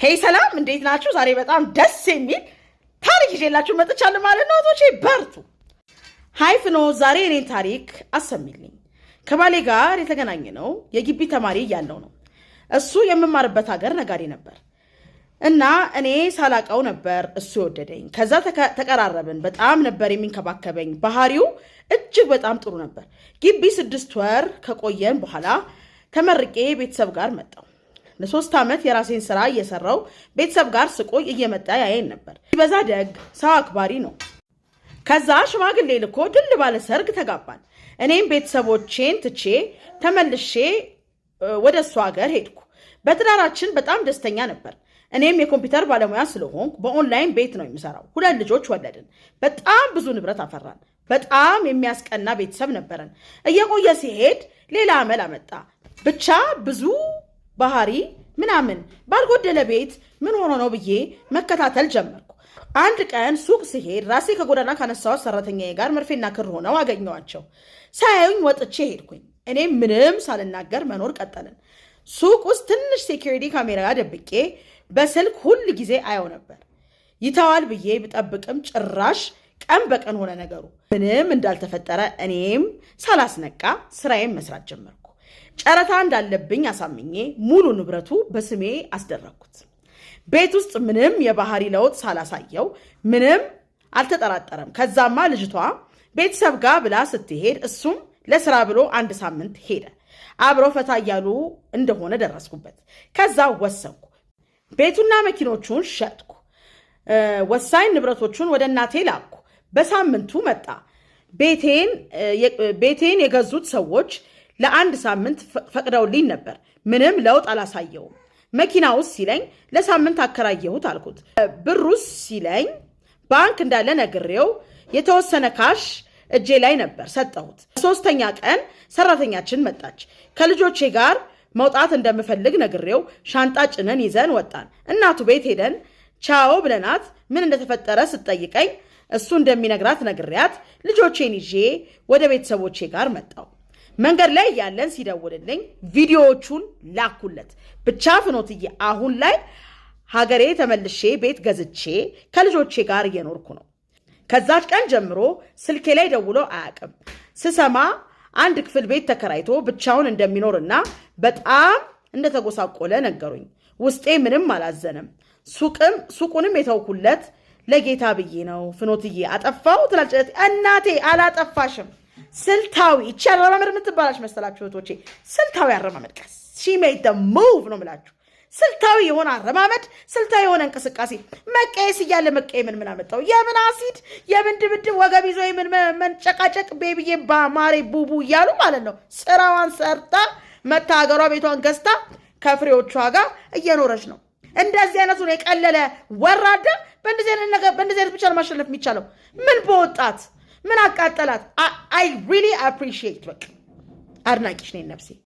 ሄይ ሰላም እንዴት ናችሁ? ዛሬ በጣም ደስ የሚል ታሪክ ይዤላችሁ መጥቻለሁ ማለት ነው። እቶቼ በርቱ። ሃይ ፍኖ ዛሬ እኔን ታሪክ አሰሚልኝ። ከባሌ ጋር የተገናኘ ነው የግቢ ተማሪ ያለው ነው። እሱ የምማርበት ሀገር ነጋዴ ነበር እና እኔ ሳላቀው ነበር እሱ የወደደኝ። ከዛ ተቀራረብን። በጣም ነበር የሚንከባከበኝ። ባህሪው እጅግ በጣም ጥሩ ነበር። ግቢ 6 ወር ከቆየን በኋላ ተመርቄ ቤተሰብ ጋር መጣው። ለ3 ዓመት የራሴን ስራ እየሰራው ቤተሰብ ጋር ስቆይ እየመጣ ያየን ነበር። በዛ ደግ ሰው አክባሪ ነው። ከዛ ሽማግሌ ልኮ ድል ባለ ሰርግ ተጋባን። እኔም ቤተሰቦቼን ትቼ ተመልሼ ወደ እሱ ሀገር ሄድኩ። በትዳራችን በጣም ደስተኛ ነበር። እኔም የኮምፒውተር ባለሙያ ስለሆንኩ በኦንላይን ቤት ነው የምሰራው። 2 ልጆች ወለድን። በጣም ብዙ ንብረት አፈራን። በጣም የሚያስቀና ቤተሰብ ነበረን። እየቆየ ሲሄድ ሌላ አመል አመጣ። ብቻ ብዙ ባህሪ ምናምን ባልጎደለ ቤት ምን ሆኖ ነው ብዬ መከታተል ጀመርኩ። አንድ ቀን ሱቅ ሲሄድ ራሴ ከጎዳና ካነሳሁት ሰራተኛዬ ጋር መርፌና ክር ሆነው አገኘዋቸው። ሳያዩኝ ወጥቼ ሄድኩኝ። እኔም ምንም ሳልናገር መኖር ቀጠልን። ሱቅ ውስጥ ትንሽ ሴኩሪቲ ካሜራ ደብቄ በስልክ ሁል ጊዜ አየው ነበር። ይተዋል ብዬ ብጠብቅም ጭራሽ ቀን በቀን ሆነ ነገሩ። ምንም እንዳልተፈጠረ እኔም ሳላስነቃ ስራዬን መስራት ጀመርኩ። ጨረታ እንዳለብኝ አሳምኜ ሙሉ ንብረቱ በስሜ አስደረግኩት። ቤት ውስጥ ምንም የባህሪ ለውጥ ሳላሳየው ምንም አልተጠራጠረም። ከዛማ ልጅቷ ቤተሰብ ጋር ብላ ስትሄድ እሱም ለስራ ብሎ 1 ሳምንት ሄደ። አብረው ፈታ እያሉ እንደሆነ ደረስኩበት። ከዛ ወሰንኩ። ቤቱና መኪኖቹን ሸጥኩ። ወሳኝ ንብረቶቹን ወደ እናቴ ላኩ። በሳምንቱ መጣ። ቤቴን የገዙት ሰዎች ለ1 ሳምንት ፈቅደውልኝ ነበር። ምንም ለውጥ አላሳየውም። መኪና ውስጥ ሲለኝ ለሳምንት አከራየሁት አልኩት። ብሩስ ሲለኝ ባንክ እንዳለ ነግሬው የተወሰነ ካሽ እጄ ላይ ነበር ሰጠሁት። 3ኛ ቀን ሰራተኛችን መጣች። ከልጆቼ ጋር መውጣት እንደምፈልግ ነግሬው ሻንጣ ጭነን ይዘን ወጣን። እናቱ ቤት ሄደን ቻው ብለናት ምን እንደተፈጠረ ስትጠይቀኝ እሱ እንደሚነግራት ነግሬያት ልጆቼን ይዤ ወደ ቤተሰቦቼ ጋር መጣው። መንገድ ላይ ያለን ሲደውልልኝ ቪዲዮዎቹን ላኩለት። ብቻ ፍኖትዬ አሁን ላይ ሀገሬ ተመልሼ ቤት ገዝቼ ከልጆቼ ጋር እየኖርኩ ነው። ከዛች ቀን ጀምሮ ስልኬ ላይ ደውሎ አያውቅም። ስሰማ 1 ክፍል ቤት ተከራይቶ ብቻውን እንደሚኖርና በጣም እንደተጎሳቆለ ነገሩኝ። ውስጤ ምንም አላዘነም። ሱቁንም የተውኩለት ለጌታ ብዬ ነው። ፍኖትዬ አጠፋው ትላለች እናቴ። አላጠፋሽም። ስልታዊ ይቺ አረማመድ የምትባላች መሰላችሁ እህቶቼ? ስልታዊ አረማመድ ቀስ ሺ ሜድ ደ ሙቭ ነው የምላችሁ። ስልታዊ የሆነ አረማመድ፣ ስልታዊ የሆነ እንቅስቃሴ። መቀየስ እያለ መቀየምን ምን አመጣው? የምን አሲድ፣ የምን ድብድብ፣ ወገብ ይዞ የምን መንጨቃጨቅ፣ ቤቢዬ ባማሬ ቡቡ እያሉ ማለት ነው። ስራዋን ሰርታ መታ ሀገሯ ቤቷን ገዝታ ከፍሬዎቿ ጋር እየኖረች ነው። እንደዚህ አይነቱ ነው የቀለለ ወራዳ። በእንደዚህ አይነት ብቻ ለማሸነፍ የሚቻለው ምን በወጣት ምን አቃጠላት? አይ ሪሊ አፕሪሺየት። በቃ አድናቂሽ ነኝ ነፍሴ።